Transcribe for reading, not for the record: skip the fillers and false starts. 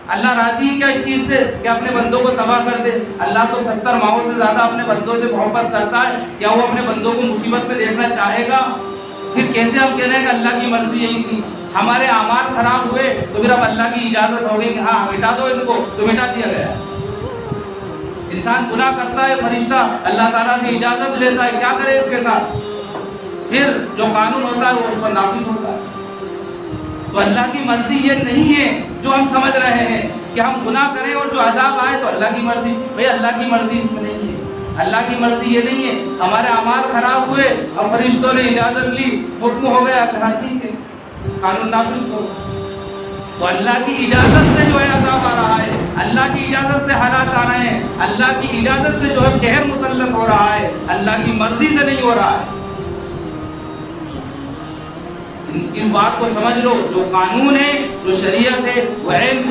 اللہ راضی ہے کیا اس چیز سے کہ اپنے بندوں کو تباہ کر دے؟ اللہ تو 70 ماہوں سے زیادہ اپنے بندوں سے محبت کرتا ہے، کیا وہ اپنے بندوں کو مصیبت میں دیکھنا چاہے گا؟ پھر کیسے ہم کہہ رہے ہیں کہ اللہ کی مرضی یہی تھی؟ ہمارے اعمال خراب ہوئے تو پھر اب اللہ کی اجازت ہو گئی کہ ہاں مٹا دو ان کو، تو مٹا دیا گیا۔ انسان گناہ کرتا ہے، فرشتہ اللہ تعالیٰ سے اجازت لیتا ہے، کیا کرے اس کے ساتھ؟ پھر جو قانون ہوتا ہے وہ اس پر نافذ ہوتا ہے۔ تو اللہ کی مرضی یہ نہیں ہے جو ہم سمجھ رہے ہیں کہ ہم گناہ کریں اور جو عذاب آئے تو اللہ کی مرضی۔ بھئی اللہ کی مرضی اس میں نہیں ہے، اللہ کی مرضی یہ نہیں ہے ہمارے اعمال خراب ہوئے اور فرشتوں نے اجازت لی، حکم ہو گیا کہ ہاں ٹھیک ہے قانون نافذ ہو، تو اللہ کی اجازت سے جو ہے عذاب آ رہا ہے، اللہ کی اجازت سے حالات آ رہے ہیں، اللہ کی اجازت سے جو ہے قہر مسلط ہو رہا ہے، اللہ کی مرضی سے نہیں ہو رہا ہے۔ اس بات کو سمجھ لو، جو قانون ہے، جو شریعت ہے، وہ علم